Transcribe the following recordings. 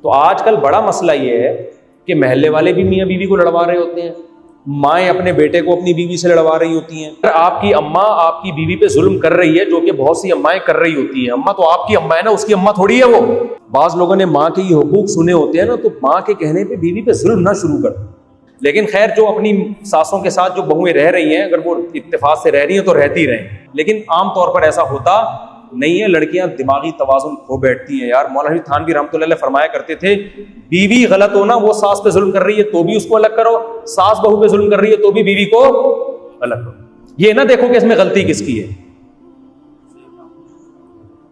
तो आजकल बड़ा मसला ये है कि महल्ले वाले भी मियाँ बीवी को लड़वा रहे होते हैं, माएँ अपने बेटे को अपनी बीवी से लड़वा रही होती हैं। अगर आपकी अम्मा आपकी बीवी पे जुल्म कर रही है, जो कि बहुत सी अम्माएं कर रही होती हैं, अम्मा तो आपकी अम्मा है ना, उसकी अम्मा थोड़ी है वो। बाज लोगों ने माँ के ये हुकूक सुने होते हैं ना, तो माँ के कहने पे बीवी पे जुल्म ना शुरू कर। लेकिन खैर, जो अपनी सासों के साथ जो बहुएं रह रही हैं, अगर वो इत्तेफाक से रह रही हैं तो रहती रहें, लेकिन आमतौर पर ऐसा होता नहीं है। लड़कियां दिमागी तवाज़ुन खो बैठती हैं यार। मौलाना थानवी रहमतुल्लाह अलैह फरमाया करते थे, बीवी गलत हो ना, वो सास पे जुल्म कर रही है तो भी उसको अलग करो, सास बहू पे जुल्म कर रही है तो भी बीवी को अलग करो। ये ना देखो कि इसमें गलती किसकी है।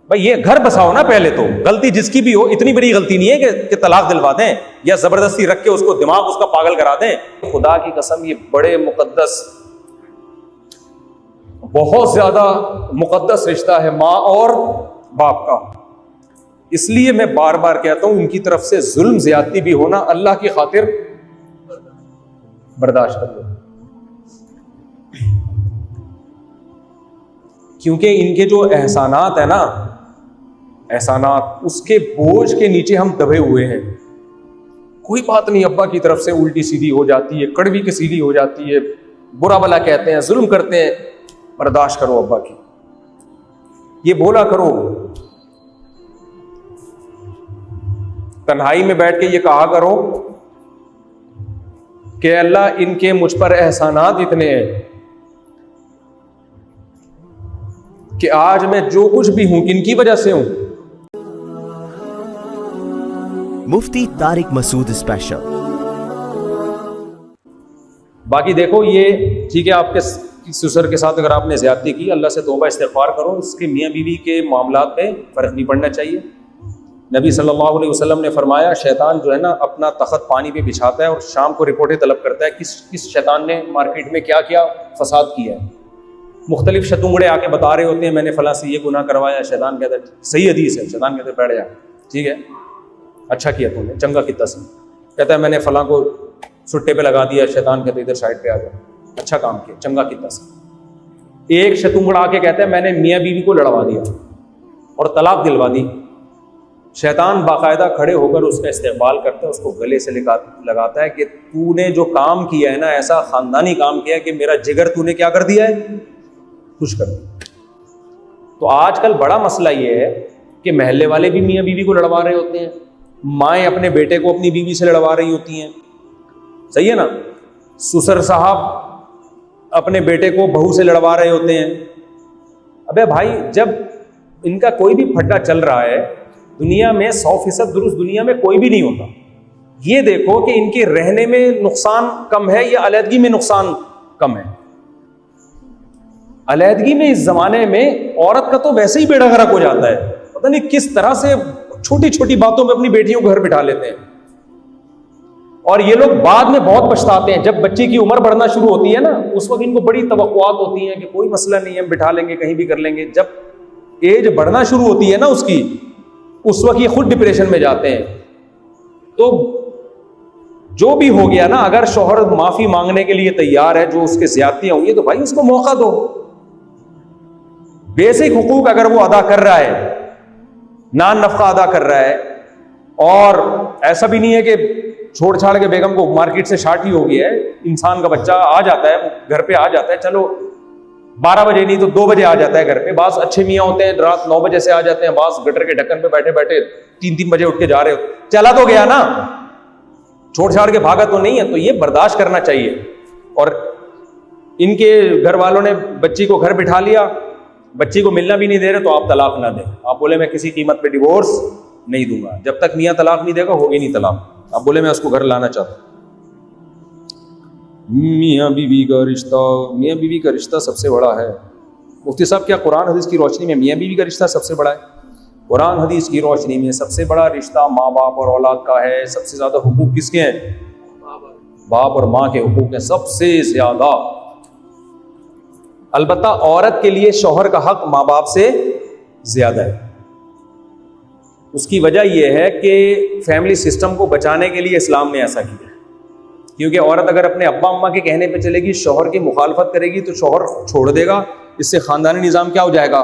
भाई ये घर बसाओ ना पहले तो। गलती जिसकी भी हो, इतनी बड़ी गलती नहीं है कि तलाक दिलवा दें या जबरदस्ती रख के उसको दिमाग उसका पागल करा दें। खुदा की कसम, ये बड़े मुकद्दस, बहुत ज्यादा मुकद्दस रिश्ता है माँ और बाप का। इसलिए मैं बार बार कहता हूं, इनकी तरफ से जुल्म ज्यादती भी होना, अल्लाह की खातिर बर्दाश्त कर लो, क्योंकि इनके जो एहसानात है ना, एहसानात, उसके बोझ के नीचे हम दबे हुए हैं। कोई बात नहीं, अब्बा की तरफ से उल्टी सीधी हो जाती है, कड़वी की सीधी हो जाती है, बुरा भला कहते हैं, जुल्म करते हैं, बर्दाश्त करो अब्बा की। ये बोला करो, तन्हाई में बैठ के ये कहा करो कि अल्लाह, इनके मुझ पर एहसानात इतने हैं कि आज मैं जो कुछ भी हूं किनकी वजह से हूं। मुफ्ती तारिक मसूद स्पेशल। बाकी देखो, ये ठीक है, आपके ससुर के साथ अगर आपने ज्यादती की, अल्लाह से तौबा इस्तिग़फ़ार करो। इसके मियाँ बीवी के मामलात पे फ़र्क नहीं पड़ना चाहिए। नबी सल्लल्लाहु अलैहि वसल्लम ने फरमाया, शैतान जो है ना, अपना तख्त पानी पे बिछाता है और शाम को रिपोर्टें तलब करता है किस शैतान ने मार्केट में क्या क्या फसाद किया है। मुख्तलिफ शतुंगड़े आके बता रहे होते हैं, मैंने फलां से ये गुनाह करवाया। शैतान कहता है, सही हदीस है। शैतान कहते बैठ जा, ठीक है, अच्छा किया तूने, चंगा कितना सी। कहता है, मैंने फलां को सुट्टे पे लगा दिया। शैतान कहते इधर साइड पे आ जा, अच्छा काम किया, चंगा कितना सी। एक शतुंगड़ा आके कहता है, मैंने मियाँ बीवी को लड़वा दिया और तलाक दिलवा दी। शैतान बाकायदा खड़े होकर उसका इस्तेमाल करता है, उसको गले से लगाता है कि तूने जो काम किया है ना, ऐसा खानदानी काम किया है कि मेरा जिगर तूने क्या कर दिया है, खुश कर दिया। तो आजकल बड़ा मसला ये है कि महल्ले वाले भी मियाँ बीवी को लड़वा रहे होते हैं, माएँ अपने बेटे को अपनी बीवी से लड़वा रही होती हैं, सही है ना। ससुर साहब अपने बेटे को बहू से लड़वा रहे होते हैं। अबे भाई, जब इनका कोई भी फड्डा चल रहा है, दुनिया में 100% दुरुस्त दुनिया में कोई भी नहीं होता। ये देखो कि इनके रहने में नुकसान कम है या अलहदगी में नुकसान कम है। अलहदगी में इस जमाने में औरत का तो वैसे ही बेड़ा गर्क हो जाता है, पता नहीं किस तरह से छोटी छोटी बातों में अपनी बेटियों को घर बिठा लेते हैं। और ये लोग बाद में बहुत पछताते हैं। जब बच्चे की उम्र बढ़ना शुरू होती है ना, उस वक्त इनको बड़ी तवक्कुआत होती हैं कि कोई मसला नहीं है, हम बिठा लेंगे, कहीं भी कर लेंगे। जब एज बढ़ना शुरू होती है ना उसकी, उस वक्त ये खुद डिप्रेशन में जाते हैं। तो जो भी हो गया ना, अगर शौहर माफी मांगने के लिए तैयार है, जो उसके ज्यादतियां हुई है, तो भाई उसको मौका दो। बेसिक हुकूक अगर वो अदा कर रहा है, नान नफका अदा कर रहा है, और ऐसा भी नहीं है कि छोड़ छाड़ के बेगम को मार्केट से शार्ट ही हो गया है। इंसान का बच्चा आ जाता है, घर पे आ जाता है, चलो 12 बजे नहीं तो 2 बजे आ जाता है घर पे। बास अच्छे मियाँ होते हैं, रात 9 बजे से आ जाते हैं, बास गटर के ढक्कन पे बैठे बैठे 3-3 बजे उठ के जा रहे हो, चला तो गया ना, छोड़ छाड़ के भागा तो नहीं है। तो ये बर्दाश्त करना चाहिए। और इनके घर वालों ने बच्ची को घर बिठा लिया, बच्ची को मिलना भी नहीं दे रहे, तो आप तलाक ना दें। आप बोले मैं किसी कीमत पे डिवोर्स नहीं दूंगा, जब तक मियाँ तलाक नहीं देगा होगी नहीं तलाक। आप बोले मैं उसको घर लाना चाहता हूं। मियाँ बीवी का रिश्ता, मियाँ बीवी का रिश्ता सबसे बड़ा है। मुफ्ती साहब, क्या कुरान हदीस की रोशनी में मियाँ बीवी का रिश्ता सबसे बड़ा है? कुरान हदीस की रोशनी में सबसे बड़ा रिश्ता माँ बाप और औलाद का है। सबसे ज्यादा हुकूक किसके हैं? बाप और माँ के हुकूक हैं सबसे ज्यादा। अलबत्ता औरत के लिए शौहर का हक माँ बाप से ज्यादा है। उसकी वजह यह है कि फैमिली सिस्टम को बचाने के लिए इस्लाम ने ऐसा किया, क्योंकि औरत अगर अपने अब्बा अम्मा के कहने पे चलेगी, शौहर की मुखालफत करेगी, तो शौहर छोड़ देगा। इससे खानदानी निज़ाम क्या हो जाएगा?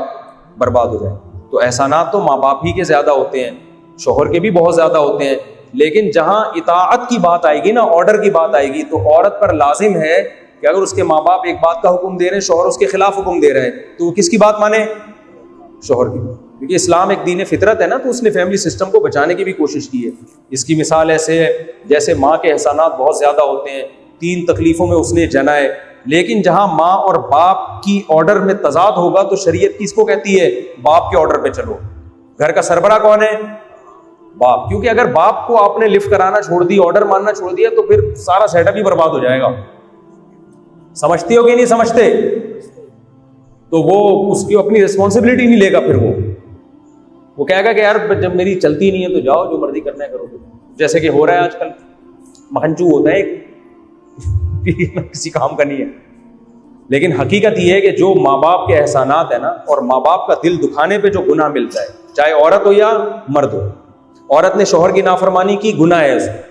बर्बाद हो जाएगा। तो एहसानात तो माँ बाप ही के ज़्यादा होते हैं, शौहर के भी बहुत ज़्यादा होते हैं। लेकिन जहां इताअत की बात आएगी ना, ऑर्डर की बात आएगी, तो औरत पर लाजिम है कि अगर उसके माँ बाप एक बात का हुक्म दे रहे हैं, शौहर उसके खिलाफ हुक्म दे रहे हैं, तो वो किसकी बात माने? शौहर की। क्योंकि इस्लाम एक दीन फितरत है ना, तो उसने फैमिली सिस्टम को बचाने की भी कोशिश की है। इसकी मिसाल ऐसे है जैसे माँ के एहसानात बहुत ज्यादा होते हैं, 3 तकलीफों में उसने जना है, लेकिन जहां माँ और बाप की ऑर्डर में तजाद होगा तो शरीयत किसको कहती है? बाप के ऑर्डर पे चलो। घर का सरबरा कौन है? बाप। क्योंकि अगर बाप को आपने लिफ्ट कराना छोड़ दी, ऑर्डर मानना छोड़ दिया, तो फिर सारा सेटअप ही बर्बाद हो जाएगा। समझते हो कि नहीं समझते? तो वो उसकी अपनी रिस्पॉन्सिबिलिटी नहीं लेगा। फिर वो कहेगा कि यार जब मेरी चलती नहीं है तो जाओ, जो मर्जी करना है करो। जैसे कि हो रहा है आजकल, महंचू होता है किसी काम का नहीं है। लेकिन हकीकत यह है कि जो माँ बाप के एहसानात है ना, और माँ बाप का दिल दुखाने पे जो गुनाह मिलता है, चाहे औरत हो या मर्द हो, औरत ने शौहर की नाफरमानी की, गुनाह है उसमें।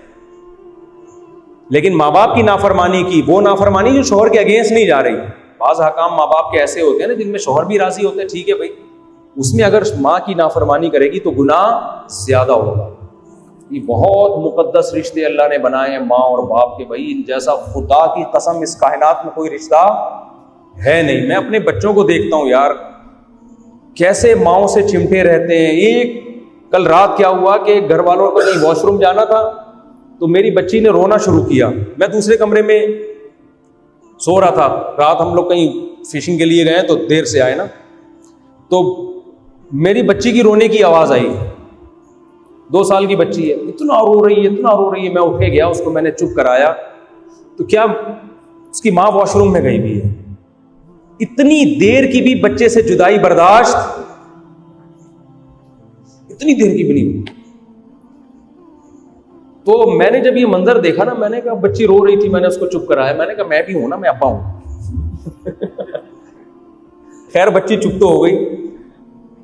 लेकिन माँ बाप की नाफरमानी की, वो नाफरमानी जो शौहर के अगेंस्ट नहीं जा रही। बाज़ हकाम माँ बाप के ऐसे होते हैं ना जिनमें शौहर भी राजी होते हैं, ठीक है भाई, उसमें अगर माँ की नाफरमानी करेगी तो गुनाह ज्यादा होगा। ये बहुत मुकद्दस रिश्ते अल्लाह ने बनाए हैं माँ और बाप के। भाई इन जैसा खुदा की कसम इस कायनात में कोई रिश्ता है नहीं। मैं अपने बच्चों को देखता हूँ यार, कैसे माओ से चिमटे रहते हैं। एक कल रात क्या हुआ कि घर वालों को कहीं वॉशरूम जाना था, तो मेरी बच्ची ने रोना शुरू किया। मैं दूसरे कमरे में सो रहा था, रात हम लोग कहीं फिशिंग के लिए गए तो देर से आए ना, तो मेरी बच्ची की रोने की आवाज आई। 2 साल की बच्ची है, इतना रो रही है, इतना रो रही है। मैं उठ के गया, उसको मैंने चुप कराया, तो क्या उसकी माँ वॉशरूम में गई भी है। इतनी देर की भी बच्चे से जुदाई बर्दाश्त, इतनी देर की भी नहीं। तो मैंने जब ये मंजर देखा ना, मैंने कहा, बच्ची रो रही थी, मैंने उसको चुप कराया। मैंने कहा मैं भी हूं ना, मैं अब्बा हूं। खैर बच्ची चुप तो हो गई,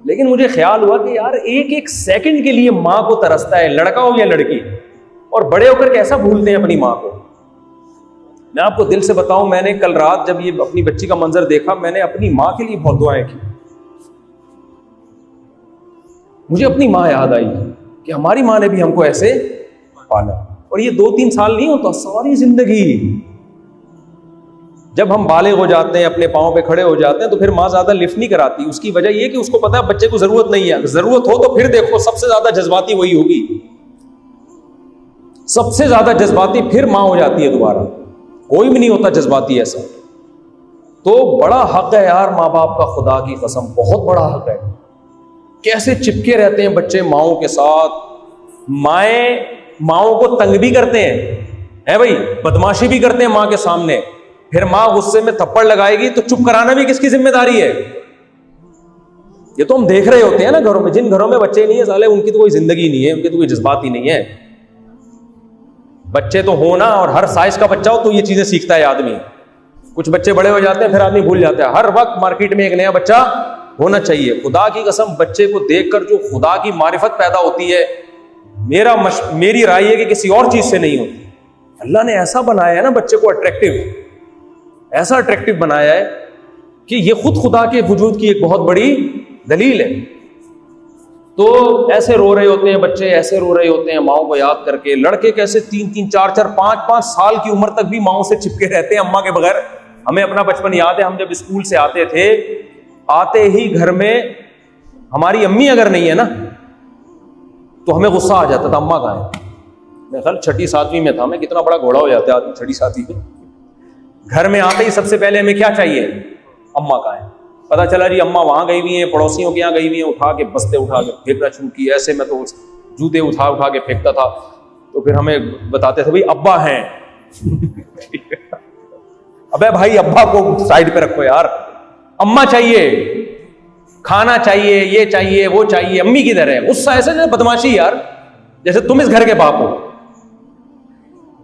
लेकिन मुझे ख्याल हुआ कि यार एक एक सेकंड के लिए माँ को तरसता है, लड़का हो या लड़की। और बड़े होकर कैसा भूलते हैं अपनी माँ को। मैं आपको दिल से बताऊं, मैंने कल रात जब ये अपनी बच्ची का मंजर देखा, मैंने अपनी माँ के लिए बहुत दुआएं की। मुझे अपनी माँ याद आई कि हमारी माँ ने भी हमको ऐसे पाला। और ये 2-3 साल नहीं होता, सारी जिंदगी। जब हम बालिग हो जाते हैं, अपने पाँव पे खड़े हो जाते हैं, तो फिर माँ ज्यादा लिफ्ट नहीं कराती। उसकी वजह यह कि उसको पता है बच्चे को जरूरत नहीं है। जरूरत हो तो फिर देखो, सबसे ज्यादा जज्बाती वही होगी, सबसे ज्यादा जज्बाती फिर माँ हो जाती है दोबारा। कोई भी नहीं होता जज्बाती ऐसा। तो बड़ा हक है यार माँ बाप का, खुदा की कसम बहुत बड़ा हक है। कैसे चिपके रहते हैं बच्चे माओं के साथ। माए माओं को तंग भी करते हैं, है भाई, बदमाशी भी करते हैं माँ के सामने। फिर माँ गुस्से में थप्पड़ लगाएगी तो चुप कराना भी किसकी जिम्मेदारी है? ये तो हम देख रहे होते हैं ना घरों में। जिन घरों में बच्चे नहीं है, साले उनकी तो कोई जिंदगी नहीं है, उनके तो कोई जज्बात ही नहीं है। बच्चे तो हो ना, और हर साइज का बच्चा हो तो ये चीजें सीखता है आदमी। कुछ बच्चे बड़े हो जाते हैं, फिर आदमी भूल जाता है। हर वक्त मार्केट में एक नया बच्चा होना चाहिए। खुदा की कसम, बच्चे को देखकर जो खुदा की मारिफत पैदा होती है, मेरी राय है कि किसी और चीज से नहीं होती। अल्लाह ने ऐसा बनाया है ना बच्चे को अट्रैक्टिव, ऐसा अट्रैक्टिव बनाया है कि ये खुद खुदा के वजूद की एक बहुत बड़ी दलील है। तो ऐसे रो रहे होते हैं बच्चे, ऐसे रो रहे होते हैं माओं को याद करके। लड़के कैसे 3-3, 4-4, 5-5 साल की उम्र तक भी माओं से चिपके रहते हैं, अम्मा के बगैर। हमें अपना बचपन याद है, हम जब स्कूल से आते थे, आते ही घर में हमारी अम्मी अगर नहीं है ना, तो हमें गुस्सा आ जाता था, अम्मा कहाँ है। मैं ख्याल 6ठी 7वीं में था मैं। कितना बड़ा घोड़ा हो जाता है आदमी 6ठी 7वीं में। घर में आते ही सबसे पहले हमें क्या चाहिए? अम्मा कहाँ है। पता चला जी अम्मा वहां गई हुई है, पड़ोसियों के यहाँ गई हुई है। उठा के बस्ते उठा के फेंकना शुरू किया। ऐसे में तो जूते उठा उठा के फेंकता था। तो फिर हमें बताते थे भाई अब्बा हैं। अबे भाई अब्बा को साइड पे रखो यार, अम्मा चाहिए, खाना चाहिए, ये चाहिए, वो चाहिए। अम्मी किधर है? गुस्सा ऐसे जैसे बदमाशी यार, जैसे तुम इस घर के बाप हो।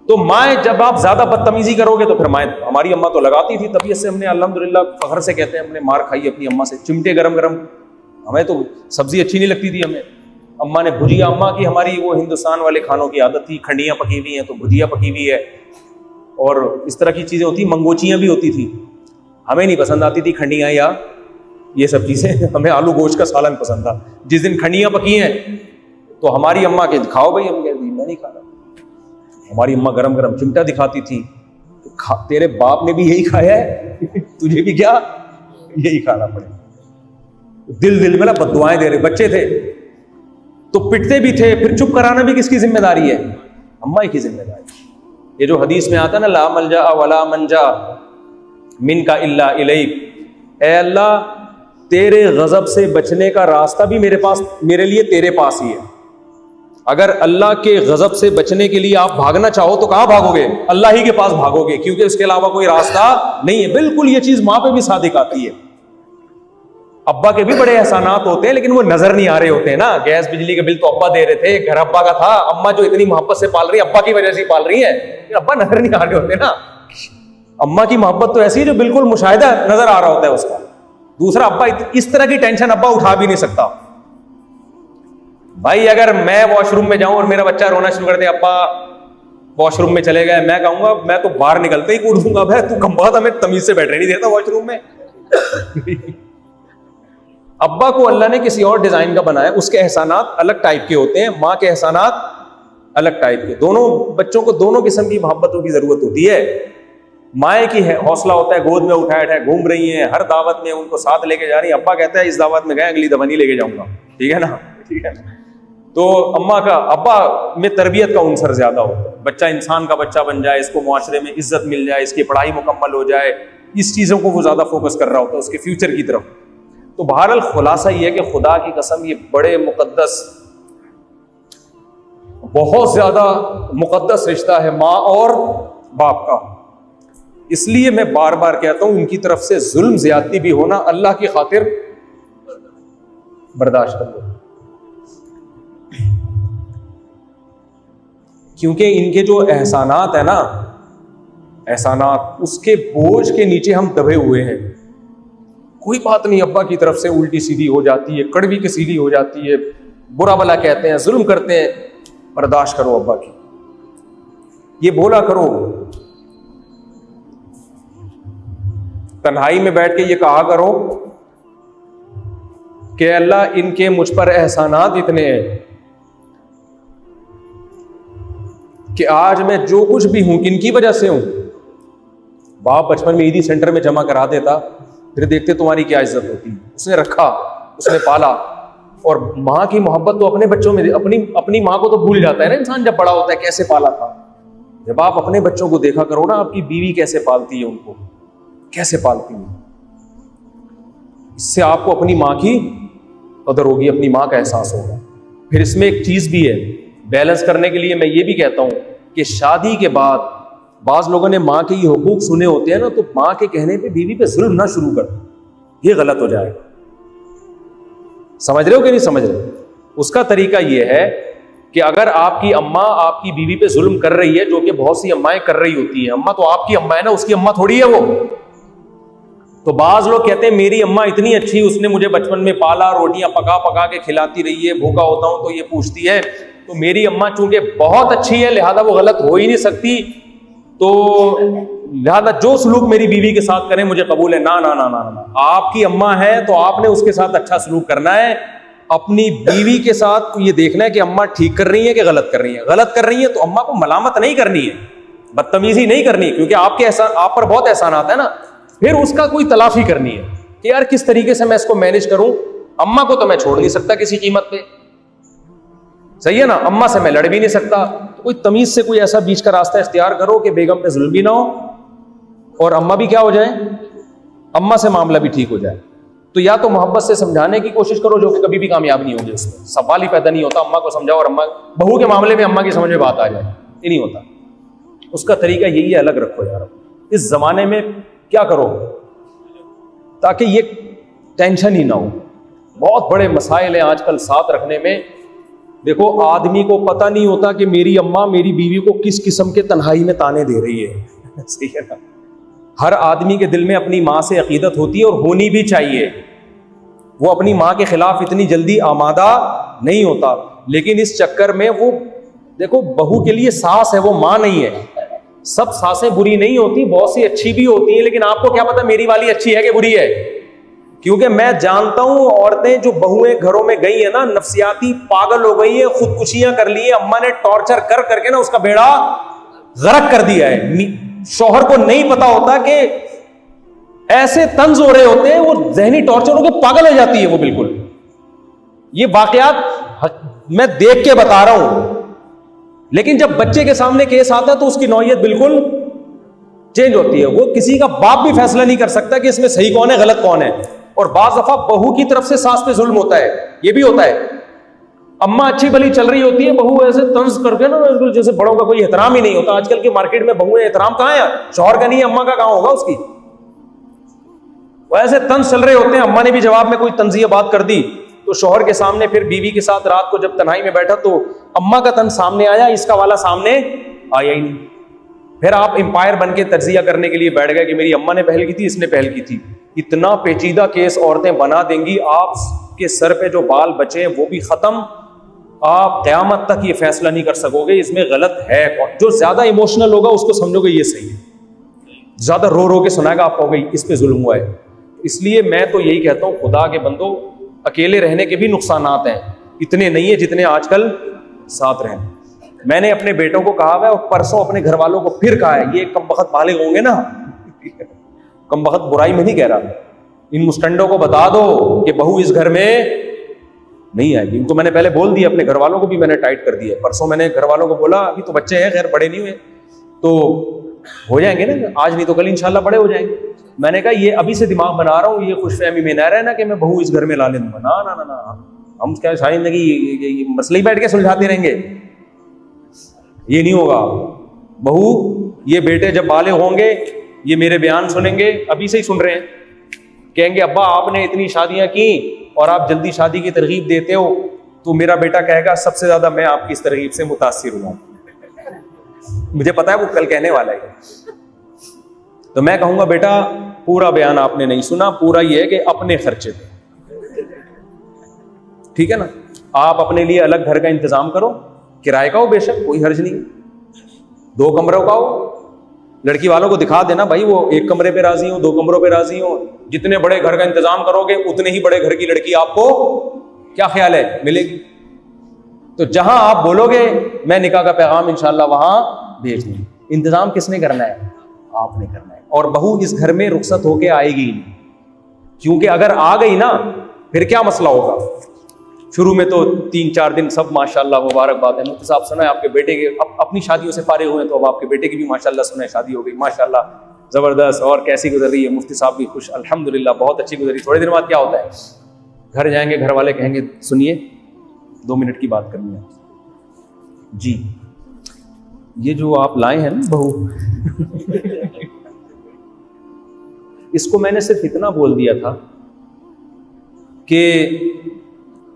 तो माए जब आप ज्यादा बदतमीजी करोगे तो फिर माए, हमारी अम्मा तो लगाती थी। तबीयत से हमने अल्हम्दुलिल्लाह फख्र से कहते हैं हमने मार खाई अपनी अम्मा से, चिमटे गरम गरम। हमें तो सब्जी अच्छी नहीं लगती थी हमें। अम्मा ने भुजिया, अम्मा की हमारी वो हिंदुस्तान वाले खानों की आदत थी, खंडियाँ पकी हुई हैं तो भुजिया पकी हुई है, और इस तरह की चीजें होती, मंगोचियाँ भी होती थी। हमें नहीं पसंद आती थी खंडियाँ या ये सब चीजें। हमें आलू गोश्त का सालन पसंद था। जिस दिन खंडियाँ पकी हैं तो तो हमारी अम्मा के खाओ भाई, हम कहते मैं नहीं खा रहा। हमारी अम्मा गरम गरम चिमटा दिखाती थी, तो तेरे बाप ने भी यही खाया है तुझे भी क्या यही खाना पड़ेगा। दिल दिल में ना बद्दुआएं दे रहे। बच्चे थे तो पिटते भी थे, फिर चुप कराना भी किसकी जिम्मेदारी है? अम्मा ही की जिम्मेदारी। ये जो हदीस में आता है ना, ला मलजा वला मंजा मिनका इल्ला इलैक, ऐ अल्लाह तेरे गजब से बचने का रास्ता भी मेरे लिए तेरे पास ही है। अगर अल्लाह के गजब से बचने के लिए आप भागना चाहो तो कहां भागोगे? अल्लाह ही के पास भागोगे, क्योंकि उसके अलावा कोई रास्ता नहीं है। बिल्कुल ये चीज मां पे भी सादिक आती है। अब्बा के भी बड़े एहसानात होते हैं, लेकिन वो नजर नहीं आ रहे होते हैं ना। गैस बिजली का बिल तो अब्बा दे रहे थे, घर अब्बा का था। अम्मा जो इतनी मोहब्बत से पाल रही है, अब्बा की वजह से पाल रही है, अब्बा नजर नहीं आ रहे होते ना। अम्मा की मोहब्बत तो ऐसी है जो बिल्कुल मुशाहिदा नजर आ रहा होता है उसका। दूसरा, अब्बा इस तरह की टेंशन अब्बा उठा भी नहीं सकता। भाई अगर मैं वॉशरूम में जाऊं और मेरा बच्चा रोना शुरू कर दे, अब्बा वॉशरूम में चले गए, मैं कहूंगा मैं तो बाहर निकलते ही कूद दूंगा, भाई तू कम बहुत हमें तमीज से बैठने नहीं देता वॉशरूम में। अब्बा को अल्लाह ने किसी और डिजाइन का बनाया, उसके एहसानात अलग टाइप के होते हैं, माँ के एहसानात अलग टाइप के। दोनों बच्चों को दोनों किस्म की मोहब्बतों की जरूरत होती है। माए की है हौसला होता है, गोद में उठाए घूम रही हैं, हर दावत में उनको साथ लेके जा रही है। अब्बा कहता है इस दावत में गए, अगली दफा नहीं लेके जाऊंगा, ठीक है ना, ठीक है। तो अब्बा में तरबियत का उनसर ज्यादा होता है। बच्चा इंसान का बच्चा बन जाए, इसको मुआशरे में इज्जत मिल जाए, इसकी पढ़ाई मुकम्मल हो जाए, इस चीजों को वो ज्यादा फोकस कर रहा होता है, उसके फ्यूचर की तरफ। तो बहरहाल खुलासा ये है कि खुदा की कसम ये बड़े मुकद्दस, बहुत ज्यादा मुकद्दस रिश्ता है माँ और बाप का। इसलिए मैं बार बार कहता हूं इनकी तरफ से जुल्म ज्यादती भी होना अल्लाह की खातिर बर्दाश्त कर लो, क्योंकि इनके जो एहसानात है ना, एहसानात उसके बोझ के नीचे हम दबे हुए हैं। कोई बात नहीं, अब्बा की तरफ से उल्टी सीधी हो जाती है, कड़वी की सीधी हो जाती है, बुरा भला कहते हैं, जुल्म करते हैं, बर्दाश्त करो अब्बा की, ये बोला करो। तन्हाई में बैठ के ये कहा करो कि अल्लाह इनके मुझ पर एहसानात इतने हैं कि आज मैं जो कुछ भी हूं किनकी वजह से हूं। बाप बचपन में ईदी सेंटर में जमा करा देता, फिर देखते तुम्हारी क्या इज्जत होती। उसने रखा, उसने पाला। और माँ की मोहब्बत तो अपने बच्चों में, अपनी माँ को तो भूल जाता है ना इंसान जब बड़ा होता है, कैसे पाला था। जब आप अपने बच्चों को देखा करो ना, आपकी बीवी कैसे पालती है उनको, कैसे पालती है, इससे आपको अपनी माँ की कदर होगी, अपनी माँ का एहसास होगा। फिर इसमें एक चीज भी है, बैलेंस करने के लिए मैं ये भी कहता हूं कि शादी के बाद बाज लोगों ने माँ के ये हुकूक सुने होते हैं ना, तो माँ के कहने पे बीवी पे जुल्म ना शुरू कर, ये गलत हो जाएगा। समझ रहे हो कि नहीं समझ रहे? उसका तरीका ये है कि अगर आपकी अम्मा आपकी बीवी पे जुल्म कर रही है, जो कि बहुत सी अम्माएं कर रही होती हैं, अम्मा तो आपकी अम्मा है ना, उसकी अम्मा थोड़ी है वो। तो बाज लोग कहते हैं मेरी अम्मा इतनी अच्छी, उसने मुझे बचपन में पाला, रोटियां पका पका के खिलाती रही है, भूखा होता हूं तो ये पूछती है, तो मेरी अम्मा चूंकि बहुत अच्छी है लिहाजा वो गलत हो ही नहीं सकती, तो लिहाजा जो सलूक मेरी बीवी के साथ करें मुझे कबूल है। ना ना ना ना ना, आपकी अम्मा है तो आपने उसके साथ अच्छा सलूक करना है। अपनी बीवी के साथ ये देखना है कि अम्मा ठीक कर रही है कि गलत कर रही है। गलत कर रही है तो अम्मा को मलामत नहीं करनी है, बदतमीजी नहीं करनी, क्योंकि आप पर बहुत एहसान आता है ना। फिर उसका कोई तलाफी करनी है कि यार किस तरीके से मैं इसको मैनेज करूं। अम्मा को तो मैं छोड़ नहीं सकता किसी कीमत पे, सही है ना, अम्मा से मैं लड़ भी नहीं सकता। तो कोई तमीज से कोई ऐसा बीच का रास्ता इख्तियार करो कि बेगम पे जुल्म भी ना हो और अम्मा भी क्या हो जाए, अम्मा से मामला भी ठीक हो जाए। तो या तो मोहब्बत से समझाने की कोशिश करो, जो कि कभी भी कामयाब नहीं होगी, उसमें सवाल ही पैदा नहीं होता। अम्मा को समझाओ और अम्मा बहू के मामले में अम्मा की समझ में बात आ जाए, ये नहीं होता। उसका तरीका यही है, अलग रखो यार। इस जमाने में क्या करो ताकि ये टेंशन ही ना हो। बहुत बड़े मसाइल हैं आजकल साथ रखने में। देखो, आदमी को पता नहीं होता कि मेरी अम्मा मेरी बीवी को किस किस्म के तन्हाई में ताने दे रही है। सही है ना? हर आदमी के दिल में अपनी माँ से अकीदत होती है और होनी भी चाहिए। वो अपनी माँ के खिलाफ इतनी जल्दी आमादा नहीं होता, लेकिन इस चक्कर में वो, देखो, बहू के लिए सास है, वो माँ नहीं है। सब सासें बुरी नहीं होती, बहुत सी अच्छी भी होती हैं, लेकिन आपको क्या पता मेरी वाली अच्छी है कि बुरी है। क्योंकि मैं जानता हूं औरतें जो बहुएं घरों में गई है ना, नफ्सियाती पागल हो गई है, खुदकुशियां कर ली है, अम्मा ने टॉर्चर कर करके ना उसका बेड़ा गर्क कर दिया है। शौहर को नहीं पता होता कि ऐसे तंज हो रहे होते हैं, वो जहनी टॉर्चर होकर पागल हो जाती है वो। बिल्कुल ये वाकयात मैं देख के बता रहा हूं, लेकिन जब बच्चे के सामने केस आता है तो उसकी नौयत बिल्कुल चेंज होती है। वो किसी का बाप भी फैसला नहीं कर सकता कि इसमें सही कौन है गलत कौन है। और बाज दफा बहू की तरफ से सास पे जुल्म होता है, ये भी होता है। अम्मा अच्छी भली चल रही होती है, बहू ऐसे तंज करके ना, जैसे बड़ों का कोई एहतराम ही नहीं होता। आजकल के मार्केट में बहुएं एहतराम कहां है, शौहर का नहीं है, अम्मा का कहां होगा उसकी। वो ऐसे तंज चल रहे होते हैं। अम्मा ने भी जवाब में कोई तंजिया बात कर दी तो शौहर के सामने फिर बीवी के साथ रात को जब तन्हाई में बैठा तो अम्मा का तंज सामने आया, इसका वाला सामने आया ही नहीं। फिर आप एम्पायर बन के तज्जिया करने के लिए बैठ गए कि मेरी अम्मा ने पहल की थी, इसने पहल की थी। इतना पेचीदा केस औरतें बना देंगी, आपके सर पे जो बाल बचे हैं वो भी खत्म। आप क़यामत तक ये फैसला नहीं कर सकोगे इसमें गलत है कौन। जो ज्यादा इमोशनल होगा उसको समझोगे ये सही है, ज्यादा रो रो के सुनाएगा आप कहोगे इस पे जुल्म हुआ है। इसलिए मैं तो यही कहता हूं, खुदा के बंदो, अकेले रहने के भी नुकसानात हैं, इतने नहीं है जितने आजकल साथ रहने। मैंने अपने बेटों को कहा है और परसों अपने घर वालों को फिर कहा है, ये कम बखत बालिग होंगे ना, कम बखत बुराई में नहीं कह रहा, इन मुस्टंडों को बता दो कि बहू इस घर में नहीं आएगी। इनको मैंने पहले बोल दिया, अपने घर वालों को भी मैंने टाइट कर दिया। परसों मैंने घर वालों को बोला, अभी तो बच्चे हैं, खैर बड़े नहीं हुए तो हो जाएंगे ना, आज नहीं तो कल इंशाल्लाह बड़े हो जाएंगे। मैंने कहा ये अभी से दिमाग बना रहा हूँ, ये खुशफहमी में ना रहना कि मैं बहू इस घर में ला ले दूंगा। ना ना ना ना, हम क्या सारी जिंदगी मसले ही बैठ के सुलझाते रहेंगे, ये नहीं होगा। बहू, ये बेटे जब बाले होंगे ये मेरे बयान सुनेंगे, अभी से ही सुन रहे हैं, कहेंगे अब्बा आपने इतनी शादियां की और आप जल्दी शादी की तरगीब देते हो, तो मेरा बेटा कहेगा सबसे ज्यादा मैं आपकी इस तरगीब से मुतासिर हुआ। मुझे पता है वो कल कहने वाला है। तो मैं कहूंगा बेटा पूरा बयान आपने नहीं सुना, पूरा ये है कि अपने खर्चे पे, ठीक है ना, आप अपने लिए अलग घर का इंतजाम करो, किराए का हो बेशक, कोई हर्ज नहीं, 2 कमरों का हो, लड़की वालों को दिखा देना भाई वो 1 कमरे पे राजी हो, 2 कमरों पे राजी हो। जितने बड़े घर का इंतजाम करोगे उतने ही बड़े घर की लड़की आपको, क्या ख्याल है, मिलेगी। तो जहां आप बोलोगे मैं निकाह का पैगाम इंशाल्लाह वहां भेज दूंगी। इंतजाम किसने करना है, आपने करना है। और बहू इस घर में रुखसत होके आएगी ही नहीं, क्योंकि अगर आ गई ना फिर क्या मसला होगा। शुरू में तो 3-4 दिन सब माशाल्लाह मुबारकबाद है, मुफ्ती साहब सुना है आपके बेटे के अपनी शादियों से फारिग हुए, तो अब आपके बेटे की भी माशाल्लाह सुना है शादी हो गई, माशाल्लाह जबरदस्त। और कैसी गुजर रही है, मुफ्ती साहब भी खुश, अल्हम्दुलिल्लाह बहुत अच्छी गुजरी। थोड़े दिन बाद क्या होता है, घर जाएंगे, घर वाले कहेंगे सुनिए 2 मिनट की बात करनी है जी, ये जो आप लाए हैं ना बहू इसको मैंने सिर्फ इतना बोल दिया था कि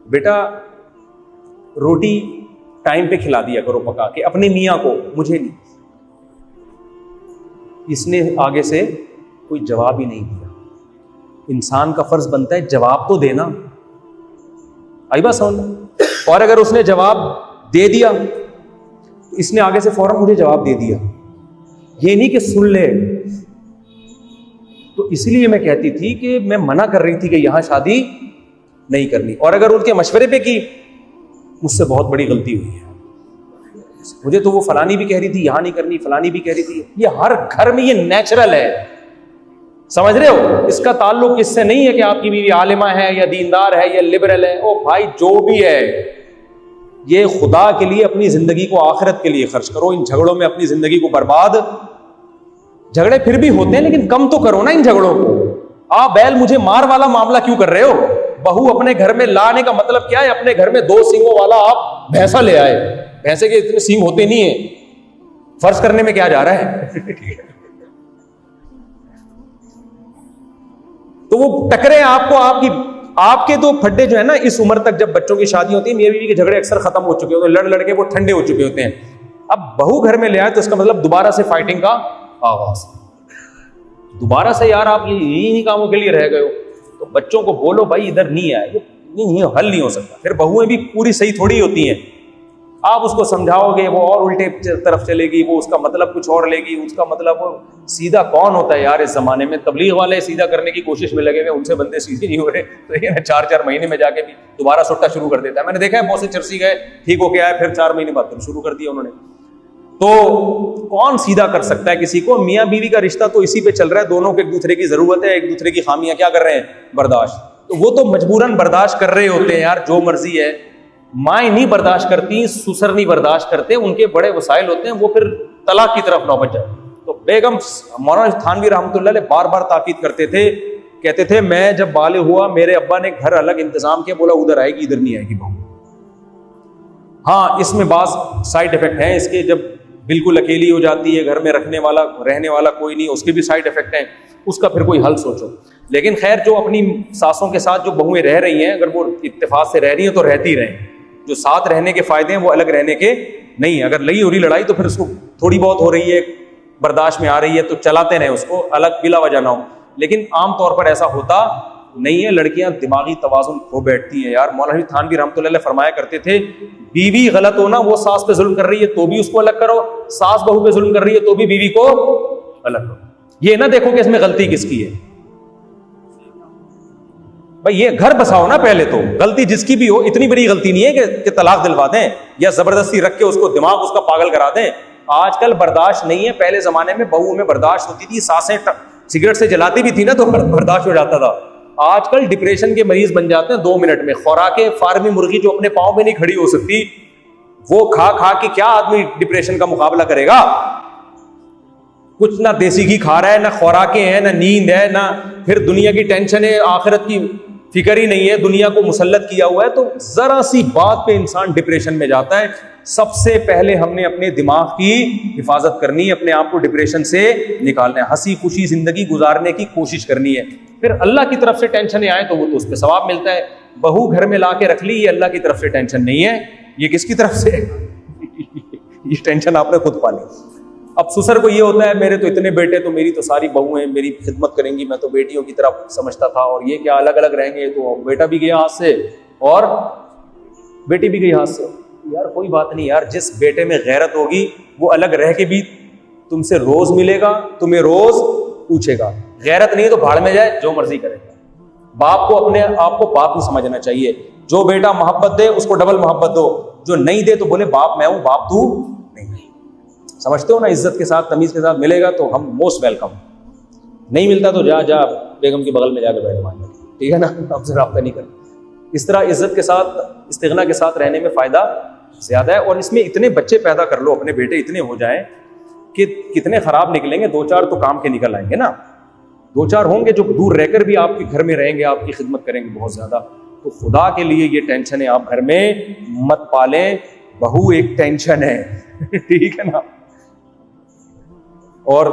बेटा रोटी टाइम पे खिला दिया करो पका के अपने मियाँ को, मुझे नहीं। इसने आगे से कोई जवाब ही नहीं दिया। इंसान का फर्ज बनता है जवाब तो देना, आई बात समझ। और अगर उसने जवाब दे दिया, इसने आगे से फौरन मुझे जवाब दे दिया, ये नहीं कि सुन ले। तो इसलिए मैं कहती थी कि मैं मना कर रही थी कि यहां शादी नहीं करनी, और अगर उनके मशवरे पे की, मुझसे बहुत बड़ी गलती हुई है। मुझे तो वो फलानी भी कह रही थी यहां नहीं करनी, फलानी भी कह रही थी, ये हर घर में ये नेचुरल है, समझ रहे हो। इसका ताल्लुक इससे नहीं है कि आपकी बीवी आलिमा है या दीनदार है या लिबरल है। ओ भाई जो भी है, ये खुदा के लिए अपनी जिंदगी को आखिरत के लिए खर्च करो। इन झगड़ों में अपनी जिंदगी को बर्बाद, झगड़े फिर भी होते हैं लेकिन कम तो करो ना इन झगड़ों को। आप बैल मुझे मार वाला मामला क्यों कर रहे हो। बहू अपने घर में लाने का मतलब क्या है, अपने घर में 2 सींगों वाला आप भैंसा ले आए, भैंसे के इतने सींग होते नहीं है, फर्ज करने में क्या जा रहा है तो वो टकरे आपको, आपके तो फड्डे जो है ना, इस उम्र तक जब बच्चों की शादी होती है, मियां बीवी के झगड़े अक्सर खत्म हो चुके होते हैं, लड़ लड़ के वो ठंडे हो चुके होते हैं। अब बहू घर में ले आए तो इसका मतलब दोबारा से फाइटिंग का आगाज, दोबारा से यार आप यही कामों के लिए रह गए हो। तो बच्चों को बोलो भाई इधर नहीं आए, ये नहीं हल नहीं हो सकता। फिर बहुएं भी पूरी सही थोड़ी होती हैं, आप उसको समझाओगे वो और उल्टे तरफ चलेगी, वो उसका मतलब कुछ और लेगी, उसका मतलब सीधा कौन होता है यार इस जमाने में? तबलीग वाले सीधा करने की कोशिश में लगे हुए, उनसे बंदे सीधे नहीं हो रहे, तो ये 4-4 महीने में जाके भी दोबारा सुट्टा शुरू कर देता है। मैंने देखा है बहुत से चर्सी गए, ठीक होके आए, फिर 4 महीने बाद फिर शुरू कर दिया उन्होंने। तो कौन सीधा कर सकता है किसी को? मियाँ बीवी का रिश्ता तो इसी पे चल रहा है, दोनों को एक दूसरे की जरूरत है, एक दूसरे की खामियां क्या कर रहे हैं? बर्दाश्त। तो वो तो मजबूरन बर्दाश्त कर रहे होते हैं यार, जो मर्जी है। माएँ नहीं बर्दाश्त करती, ससुर नहीं बर्दाश्त करते, उनके बड़े वसाइल होते हैं, वो फिर तलाक की तरफ नौबत जाए। तो बेगम मौलाना थानवी रहमतुल्लाह अलैह बार बार ताकीद करते थे, कहते थे मैं जब बालिग हुआ मेरे अब्बा ने घर अलग इंतजाम किया, बोला उधर आएगी इधर नहीं आएगी बहू। हाँ, इसमें बाज साइड इफेक्ट हैं इसके, जब बिल्कुल अकेली हो जाती है, घर में रहने वाला कोई नहीं, उसके भी साइड इफेक्ट हैं, उसका फिर कोई हल सोचो। लेकिन खैर, जो अपनी सासों के साथ जो बहुएं रह रही हैं, अगर वो इत्तेफाक से रह रही हैं तो रहती रहें। जो साथ रहने के फायदे हैं वो अलग रहने के नहीं है। अगर लगी हो रही लड़ाई तो फिर उसको थोड़ी बहुत हो रही है, बर्दाश्त में आ रही है तो चलाते रहें उसको, अलग बिला वजह ना हो। लेकिन आमतौर पर ऐसा होता नहीं है, लड़कियां दिमागी तवाजुन खो बैठती हैं यार। मौलाना थानवी रहमतुल्लाह अलैह फरमाया करते थे, बीवी गलत हो ना, वो सास पे जुल्म कर रही है तो भी उसको अलग करो, सास बहू पे जुल्म कर रही है तो भी बीवी को अलग करो। ये ना देखो कि इसमें गलती किसकी है। भाई ये घर बसाओ ना पहले, तो गलती जिसकी भी हो, इतनी बड़ी गलती नहीं है कि तलाक दिलवा दें या जबरदस्ती रख के उसको दिमाग उसका पागल करा दें। आजकल बर्दाश्त नहीं है। पहले जमाने में बहू में बर्दाश्त होती थी, सासें सिगरेट से जलाती भी थी ना तो बर्दाश्त हो जाता था। आजकल डिप्रेशन के मरीज बन जाते हैं 2 मिनट में। खुराके फार्मी मुर्गी जो अपने पांव में नहीं खड़ी हो सकती, वो खा खा के क्या आदमी डिप्रेशन का मुकाबला करेगा? कुछ ना देसी घी खा रहा है, ना खुराकें हैं, ना नींद है, ना फिर दुनिया की टेंशन है, आखिरत की फिक्र ही नहीं है, दुनिया को मुसल्लत किया हुआ है, तो जरा सी बात पे इंसान डिप्रेशन में जाता है। सबसे पहले हमने अपने दिमाग की हिफाजत करनी है, अपने आप को डिप्रेशन से निकालना है, हंसी खुशी जिंदगी गुजारने की कोशिश करनी है। फिर अल्लाह की तरफ से टेंशन आए तो वो तो उस पर सवाब मिलता है। बहू घर में ला के रख ली, ये अल्लाह की तरफ से टेंशन नहीं है, ये किसकी तरफ से? ये टेंशन आपने खुद पाली। अब ससुर को ये होता है मेरे तो इतने बेटे, तो मेरी तो सारी बहुएं मेरी खिदमत करेंगी, मैं तो बेटियों की तरफ समझता था, और ये क्या अलग अलग रहेंगे, तो बेटा भी गया हाथ से और बेटी भी गई हाथ से। यार कोई बात नहीं यार, जिस बेटे में गैरत होगी वो अलग रह के भी तुमसे रोज मिलेगा, तुम्हें रोज पूछेगा। गैरत नहीं तो भाड़ में जाए, जो मर्जी करेगा। बाप को अपने आप को बाप ही समझना चाहिए। जो बेटा मोहब्बत दे उसको डबल मोहब्बत दो, जो नहीं दे तो बोले बाप मैं हूं, बाप तू नहीं। समझते हो ना? इज्जत के साथ तमीज के साथ मिलेगा तो हम मोस्ट वेलकम, नहीं मिलता तो जा बेगम के बगल में जाकर बैठ मान, ठीक है ना, हमसे रब्ता नहीं करना। इस तरह इज्जत के साथ इस्तिगना के साथ रहने में फायदा ज्यादा है। और इसमें इतने बच्चे पैदा कर लो, अपने बेटे इतने हो जाएं कि कितने खराब निकलेंगे, 2-4 तो काम के निकल आएंगे ना। 2-4 होंगे जो दूर रहकर भी आपके घर में रहेंगे, आपकी खिदमत करेंगे बहुत ज्यादा। तो खुदा के लिए ये टेंशन है आप घर में मत पालें। बहू एक टेंशन है ठीक है ना, और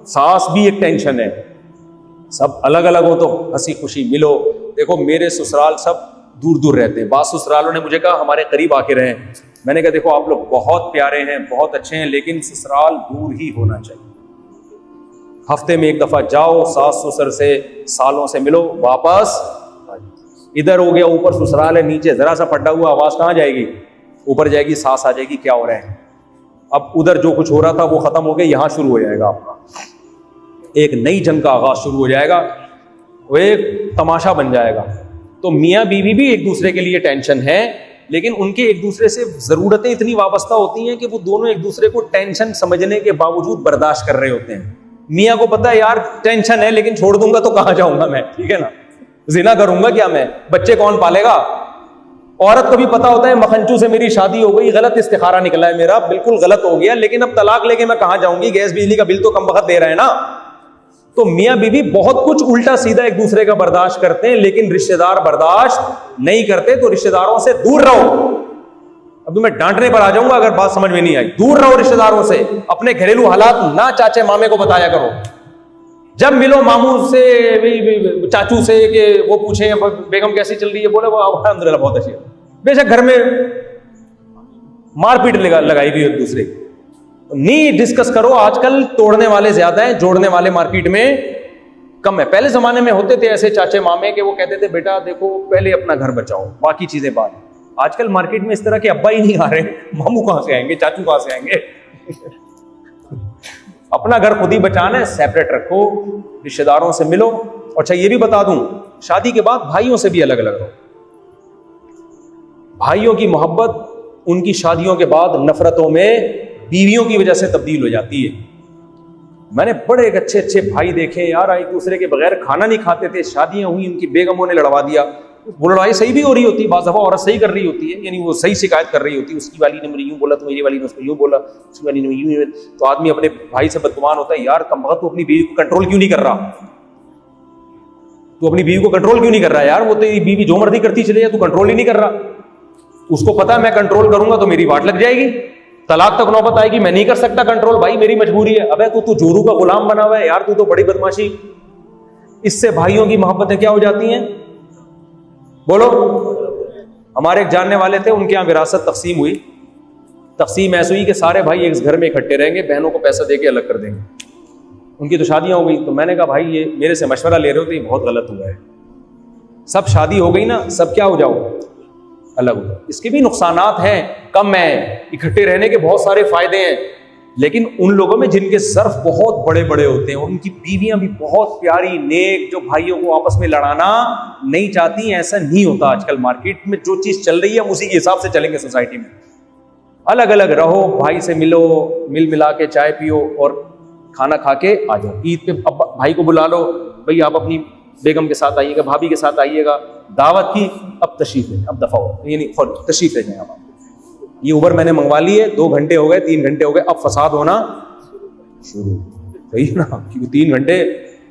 सास भी एक टेंशन है। सब अलग अलग हो तो हंसी खुशी मिलो। देखो मेरे ससुराल सब दूर दूर रहते हैं, बाद ससुरालों ने मुझे कहा हमारे करीब आके रहें। मैंने कहा देखो आप लोग बहुत प्यारे हैं, बहुत अच्छे हैं, लेकिन ससुराल दूर ही होना चाहिए। हफ्ते में एक दफा जाओ, सास ससुर से सालों से मिलो, वापस इधर हो गया ऊपर ससुराल है, नीचे जरा सा फटा हुआ, आवाज कहाँ जाएगी? ऊपर जाएगी, सास आ जाएगी क्या हो रहा है। अब उधर जो कुछ हो रहा था वो खत्म हो गया, यहां शुरू हो जाएगा आपका एक नई जंग का आगाज शुरू हो जाएगा, वो एक तमाशा बन जाएगा। तो मियाँ बीवी भी एक दूसरे के लिए टेंशन है, लेकिन उनके एक दूसरे से जरूरतें इतनी वाबस्ता होती हैं कि वो दोनों एक दूसरे को टेंशन समझने के बावजूद बर्दाश्त कर रहे होते हैं। मियाँ को पता है यार टेंशन है, लेकिन छोड़ दूंगा तो कहां जाऊंगा मैं, ठीक है ना, जिना करूंगा क्या मैं, बच्चे कौन पालेगा। औरत को भी पता होता है मखनचू से मेरी शादी हो गई, गलत इस्तिखारा निकला है मेरा, बिल्कुल गलत हो गया, लेकिन अब तलाक लेके मैं कहां जाऊंगी, गैस बिजली का बिल तो कम वक्त दे रहे हैं ना। तो मियाँ बीवी बहुत कुछ उल्टा सीधा एक दूसरे का बर्दाश्त करते हैं, लेकिन रिश्तेदार बर्दाश्त नहीं करते। तो रिश्तेदारों से दूर रहो। अब मैं डांटने पर आ जाऊंगा अगर बात समझ में नहीं आई। दूर रहो रिश्तेदारों से, अपने घरेलू हालात ना चाचे मामे को बताया करो। जब मिलो मामू से चाचू से कि वो पूछे बेगम कैसी चल रही है, बोले वो अल्हम्दुलिल्लाह बहुत अच्छी है, बेशक घर में मारपीट लगाई हुई एक दूसरे की, नहीं डिस्कस करो। आजकल तोड़ने वाले ज्यादा हैं, जोड़ने वाले मार्केट में कम है। पहले जमाने में होते थे ऐसे चाचे मामे के वो कहते थे बेटा देखो पहले अपना घर बचाओ, बाकी चीजें बाद। आजकल मार्केट में इस तरह के अब्बा ही नहीं आ रहे, मामू कहां से आएंगे, चाचू कहां से आएंगे। अपना घर खुद ही बचाना है, सेपरेट रखो, रिश्तेदारों से मिलो। अच्छा ये भी बता दूं, शादी के बाद भाइयों से भी अलग अलग रहो। भाइयों की मोहब्बत उनकी शादियों के बाद नफरतों में बीवियों की वजह से तब्दील हो जाती है। मैंने बड़े एक अच्छे अच्छे भाई देखे यार, एक दूसरे के बगैर खाना नहीं खाते थे, शादियां हुई, उनकी बेगमों ने लड़वा दिया। वो लड़ाई सही भी हो रही होती है, बाज़ दफ़ा औरत सही कर रही होती है, यानी वो सही शिकायत कर रही होती है, उसकी वाली ने मुझे यूं बोला तो मेरी वाली ने उसको यूं बोला, उसकी वाली ने यूं, तो आदमी अपने भाई से बदगुमान होता है, यार कम वक्त तू अपनी बीवी को कंट्रोल क्यों नहीं कर रहा, तू अपनी बीवी को कंट्रोल क्यों नहीं कर रहा यार, वो तेरी बीवी जो मर्जी करती चले जाए, तू कंट्रोल ही नहीं कर रहा। उसको पता है मैं कंट्रोल करूंगा तो मेरी वाट लग जाएगी, तलाक तक नौबत आएगी, मैं नहीं कर सकता कंट्रोल, भाई मेरी मजबूरी है। अबे तू जोरू का गुलाम बना हुआ है यार, तू तो बड़ी बदमाशी। इससे भाइयों की मोहब्बतें क्या हो जाती हैं, बोलो। हमारे एक जानने वाले थे, उनके यहां विरासत तकसीम हुई। तकसीम ऐसी हुई कि सारे भाई एक घर में इकट्ठे रहेंगे, बहनों को पैसा देके अलग कर देंगे। उनकी तो शादियां हो गई, तो मैंने कहा भाई ये मेरे से मशवरा ले रहे हो तो ये बहुत गलत हुआ है। सब शादी हो गई ना, सब क्या हो जाओ, अलग हो जाओ। इसके भी नुकसानात हैं, कम है, इकट्ठे रहने के बहुत सारे फायदे हैं, लेकिन उन लोगों में जिनके ज़र्फ बहुत बड़े बड़े होते हैं, उनकी बीवियां भी बहुत प्यारी नेक, जो भाइयों को आपस में लड़ाना नहीं चाहती, ऐसा नहीं होता। आजकल मार्केट में जो चीज चल रही है हम उसी के हिसाब से चलेंगे सोसाइटी में। अलग अलग रहो, भाई से मिलो, मिल मिला के चाय पियो और खाना खा के आ जाओ। ईद पे अब भाई को बुला लो, भाई आप अपनी बेगम के साथ आइएगा, भाभी के साथ आइएगा, दावत की, अब तशरीफ ले, अब दफा हो, ये नहीं तशरीफ ले जाए। आप ये उबर मैंने मंगवा ली है, 2 घंटे हो गए, 3 घंटे हो गए, अब फसाद होना शुरू, सही है ना, क्योंकि 3 घंटे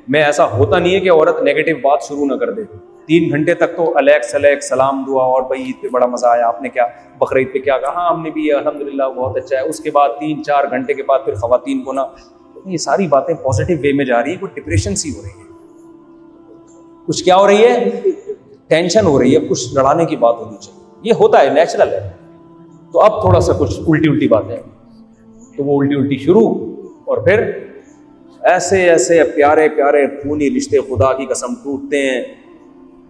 में ऐसा होता नहीं है कि औरत नेगेटिव बात शुरू ना कर दे। 3 घंटे तक तो अलैक सलैक सलाम दुआ, और भाई ईद पे बड़ा मजा आया, आपने क्या बकरीद पे क्या कहा, हाँ हमने भी अल्हम्दुलिल्लाह बहुत अच्छा है। उसके बाद 3-4 घंटे के बाद फिर खवातीन को ना, ये सारी बातें पॉजिटिव वे में जा रही है, कोई डिप्रेशन सी हो रही है, कुछ क्या हो रही है, टेंशन हो रही है, कुछ लड़ाने की बात होनी चाहिए। ये होता है, नेचुरल है। तो अब थोड़ा सा कुछ उल्टी उल्टी बातें, तो वो उल्टी उल्टी शुरू, और फिर ऐसे ऐसे प्यारे प्यारे खूनी रिश्ते खुदा की कसम टूटते हैं।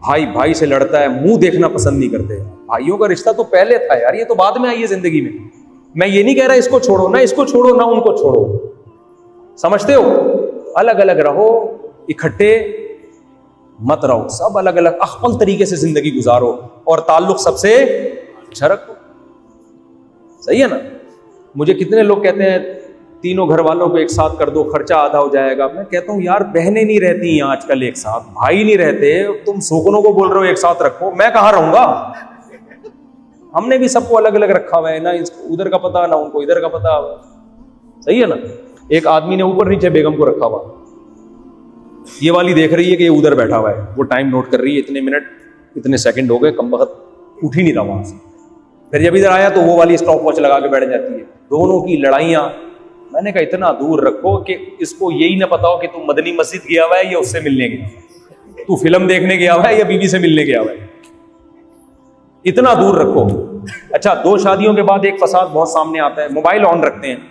भाई भाई से लड़ता है, मुंह देखना पसंद नहीं करते। भाइयों का रिश्ता तो पहले था यार, ये तो बाद में आई है जिंदगी में। मैं ये नहीं कह रहा इसको छोड़ो, ना इसको छोड़ो ना उनको छोड़ो, समझते हो, अलग अलग रहो, इकट्ठे मत रहो, सब अलग अलग अख्मल तरीके से जिंदगी गुजारो, और ताल्लुक सबसे अच्छा रखो, सही है ना। मुझे कितने लोग कहते हैं तीनों घर वालों को एक साथ कर दो, खर्चा आधा हो जाएगा। मैं कहता हूं यार बहनें नहीं रहती हैं आजकल एक साथ, भाई नहीं रहते, तुम सोकनों को बोल रहे हो एक साथ रखो, मैं कहां रहूंगा। हमने भी सबको अलग अलग रखा हुआ है ना, इसको उधर का पता ना उनको इधर का पता, सही है ना। एक आदमी ने ऊपर नीचे बेगम को रखा हुआ, ये वाली देख रही है कि ये उधर बैठा हुआ है, वो टाइम नोट कर रही है, इतने मिनट इतने सेकंड हो गए, कम वक्त उठ ही नहीं रहा वहां से। फिर जब इधर आया तो वो वाली स्टॉप वॉच लगा के बैठ जाती है। दोनों की लड़ाइयां, मैंने कहा इतना दूर रखो कि इसको यही ना पता हो कि तू मदनी मस्जिद गया हुआ है या उससे मिलने गया, तू फिल्म देखने गया हुआ है या बीवी से मिलने गया हुआ है, इतना दूर रखो। अच्छा, 2 शादियों के बाद एक फसाद बहुत सामने आता है, मोबाइल ऑन रखते हैं।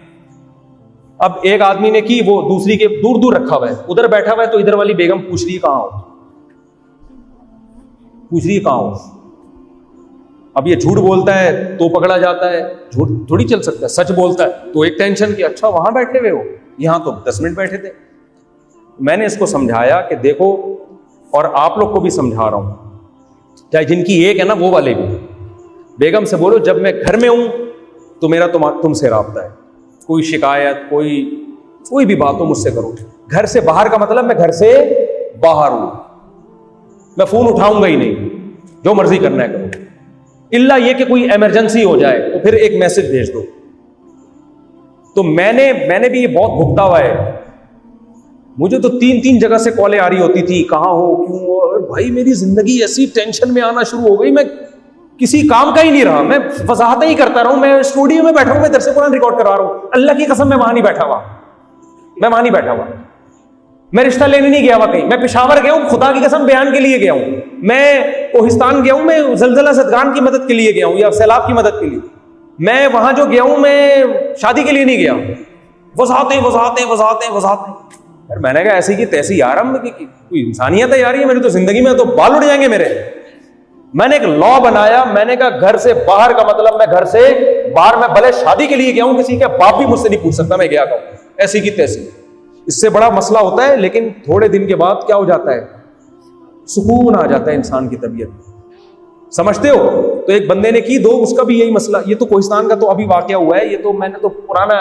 अब एक आदमी ने की, वो दूसरी के दूर दूर रखा हुआ है, उधर बैठा हुआ है, तो इधर वाली बेगम पूछ रही है कहां हो, पूछ रही है कहां हो। अब ये झूठ बोलता है तो पकड़ा जाता है, झूठ थोड़ी चल सकता है, सच बोलता है तो एक टेंशन की, अच्छा वहां बैठे हुए हो, यहां तो 10 मिनट बैठे थे। मैंने इसको समझाया कि देखो, और आप लोग को भी समझा रहा हूं, चाहे जिनकी एक है ना वो वाले भी, बेगम से बोलो जब मैं घर में हूं तो मेरा तुमसे राब्ता है, कोई शिकायत कोई भी बात हो मुझसे करो। घर से बाहर का मतलब मैं घर से बाहर हूं, मैं फोन उठाऊंगा ही नहीं, जो मर्जी करना है करो, इल्ला ये कि कोई इमरजेंसी हो जाए तो फिर एक मैसेज भेज दो। तो मैंने भी ये बहुत भुगता हुआ है। मुझे तो 3 जगह से कॉलें आ रही होती थी, कहां हो क्यों हो, और भाई मेरी जिंदगी ऐसी टेंशन में आना शुरू हो गई, मैं किसी काम का ही नहीं रहा, मैं वजाहतें ही करता रहूं, मैं स्टूडियो में बैठा हूं, मैं दरस कुरान रिकॉर्ड करवा रहा हूं, अल्लाह की कसम मैं वहां नहीं बैठा हुआ, मैं वहां नहीं बैठा हुआ, मैं रिश्ता लेने नहीं गया हुआ कहीं, मैं पेशावर गया हूं, खुदा की कसम बयान के लिए गया हूं, मैं कोहिस्तान गया हूं, मैं जलजला सदगान की मदद के लिए गया हूं या सैलाब की मदद के लिए, मैं वहां जो गया हूं मैं शादी के लिए नहीं गया। वजाहतें यार, मैंने कहा ऐसी की तैसी यार, हम कोई इंसानियत है यार, ये मेरी तो जिंदगी में तो बाल उड़ जाएंगे मेरे। मैंने एक लॉ बनाया, मैंने कहा घर से बाहर का मतलब मैं घर से बाहर, मैं भले शादी के लिए गया हूं, किसी का बाप भी मुझसे नहीं पूछ सकता मैं गया कहूं, ऐसी की तैसी। इससे बड़ा मसला होता है, लेकिन थोड़े दिन के बाद क्या हो जाता है, सुकून आ जाता है इंसान की तबीयत। समझते हो? तो एक बंदे ने की दो, उसका भी यही मसला। ये तो कोहिस्तान का तो अभी वाकया हुआ है, ये तो मैंने तो पुराना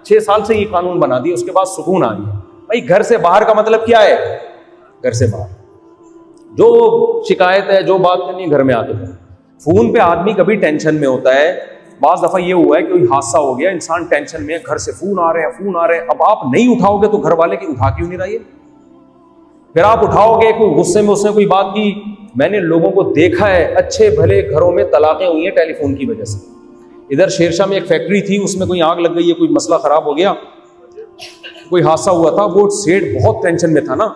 6 साल से ये कानून बना दिया, उसके बाद सुकून आ गया। भाई घर से बाहर का मतलब क्या है? घर से बाहर जो शिकायत है, जो बात करनी है, घर में आके फोन पे आदमी कभी टेंशन में होता है। बाज दफा ये हुआ है कि कोई हादसा हो गया, इंसान टेंशन में है, घर से फोन आ रहे हैं, फोन आ रहे हैं। अब आप नहीं उठाओगे तो घर वाले की उठा क्यों नहीं रही है? फिर आप उठाओगे, कोई गुस्से में उसने कोई बात की। मैंने लोगों को देखा है, अच्छे भले घरों में तलाकें हुई हैं टेलीफोन की वजह से। इधर शेरशाह में एक फैक्ट्री थी, उसमें कोई आग लग गई है, कोई मसला खराब हो गया, कोई हादसा हुआ था, वो सेठ बहुत टेंशन में था ना।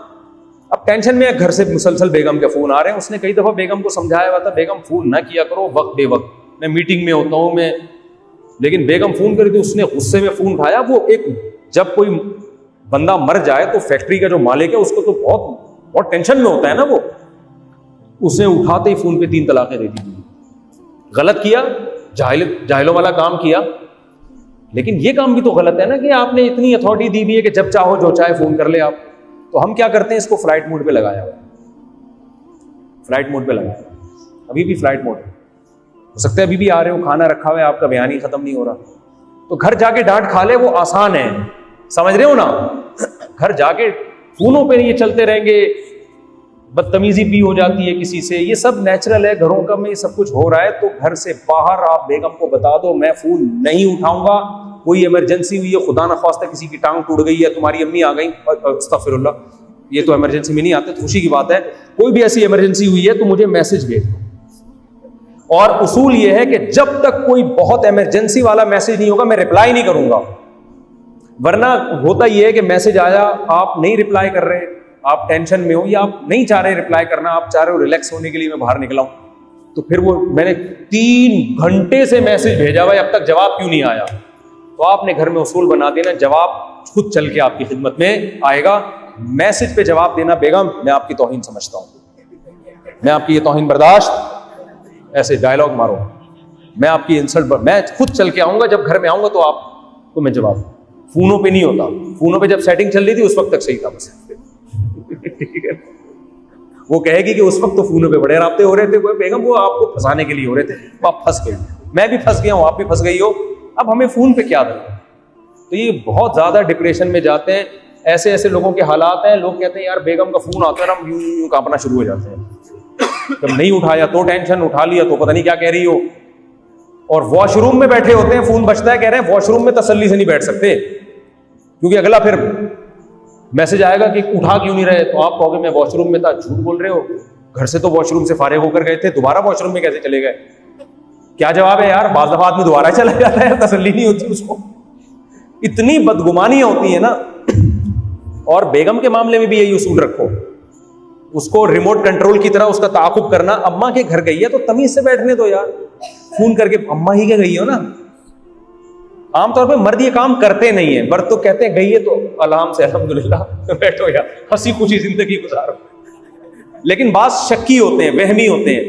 अब टेंशन में घर से मुसलसल बेगम के फोन आ रहे हैं। उसने कई दफा बेगम को समझाया हुआ था, बेगम फोन ना किया करो वक्त बेवक्त, मैं मीटिंग में होता हूं मैं। लेकिन बेगम फोन करी थी, उसने गुस्से में फोन उठाया। वो एक, जब कोई बंदा मर जाए तो फैक्ट्री का जो मालिक है उसको तो बहुत टेंशन में होता है ना वो। उसने उठाते ही फोन पे 3 तलाकें दे दी। गलत किया, जाहिलों वाला काम किया। लेकिन ये काम भी तो गलत है ना कि आपने इतनी अथॉरिटी दी हुई है कि जब चाहो जो चाहे फोन कर ले आप। तो हम क्या करते हैं, इसको फ्लाइट मोड पे लगाया हुआ, फ्लाइट मोड पे लगाया, अभी भी फ्लाइट मोड हो सकता है, अभी भी आ रहे हो, खाना रखा हुआ है, आपका बयान ही खत्म नहीं हो रहा, तो घर जाके डांट खा ले, वो आसान है। समझ रहे हो ना? घर जाके फोनों पे ये चलते रहेंगे, बदतमीजी भी हो जाती है किसी से, ये सब नेचुरल है, घरों का में ये सब कुछ हो रहा है। तो घर से बाहर आप बेगम को बता दो मैं फोन नहीं उठाऊंगा, कोई इमरजेंसी हुई है, खुदा न खास्ता किसी की टांग टूट गई है, तुम्हारी अम्मी आ गई, अस्तगफिरुल्लाह, ये तो इमरजेंसी में नहीं आते, खुशी की बात है, कोई भी ऐसी इमरजेंसी हुई है तो मुझे मैसेज भेज दो। और उसूल ये है कि जब तक कोई बहुत इमरजेंसी वाला मैसेज नहीं होगा मैं रिप्लाई नहीं करूंगा। वरना होता यह है कि मैसेज आया, आप नहीं रिप्लाई कर रहे, आप टेंशन में हो या आप नहीं चाह रहे रिप्लाई करना, आप चाह रहे हो रिलैक्स होने के लिए मैं बाहर निकला हूं, तो फिर वो मैंने 3 घंटे से मैसेज भेजा हुआ, अब तक जवाब क्यों नहीं आया? तो आपने घर में उसूल बना देना, जवाब खुद चल के आपकी खिदमत में आएगा। मैसेज पे जवाब देना बेगम मैं आपकी तौहीन समझता हूं, मैं आपकी ये तौहीन बर्दाश्त, ऐसे डायलॉग मारो, मैं आपकी इंसल्ट, मैं खुद चल के आऊंगा, जब घर में आऊंगा तो आपको मैं जवाब। फोनों पे नहीं होता, फोनों पे जब सेटिंग चल रही थी उस वक्त तक सही था बस। ठीक है, वो कहेगी कि उस वक्त तो फोनों पे बड़े राब्ते हो रहे थे, कोई बेगम वो आपको फंसाने के लिए हो रहे थे, आप फंस गए, मैं भी फंस गया हूं, आप भी फंस गई हो, अब हमें फोन पे क्या दें? तो ये बहुत ज्यादा डिप्रेशन में जाते हैं। ऐसे ऐसे लोगों के हालात हैं, लोग कहते हैं यार बेगम का फोन आता है ना, यूं यूं कांपना शुरू हो जाते हैं। जब नहीं उठाया तो टेंशन, उठा लिया तो पता नहीं क्या कह रही हो। और वॉशरूम में बैठे होते हैं, फोन बजता है, कह रहे हैं वॉशरूम में तसल्ली से नहीं बैठ सकते, क्योंकि अगला फिर मैसेज आएगा कि उठा क्यों नहीं रहे, तो आप कहोगे मैं वॉशरूम में था। झूठ बोल रहे हो, घर से तो वॉशरूम से फारिग होकर गए थे, दोबारा वॉशरूम में कैसे चले गए? क्या जवाब है यार? बाज़ दफा आदमी दोबारा चला जाता है, तसल्ली नहीं होती उसको। इतनी बदगुमानियां होती है ना। और बेगम के मामले में भी यही उसूल रखो, उसको रिमोट कंट्रोल की तरह उसका ताक़ुब करना। अम्मा के घर गई है तो तमीज से बैठने दो यार, फोन करके अम्मा ही के गई हो ना। आमतौर पे मर्द ये काम करते नहीं है, मर्द तो कहते हैं गई है तो आराम से अल्हम्दुलिल्लाह बैठो यार, हंसी खुशी जिंदगी गुजारो। लेकिन बात शक्की होते हैं, वहमी होते हैं,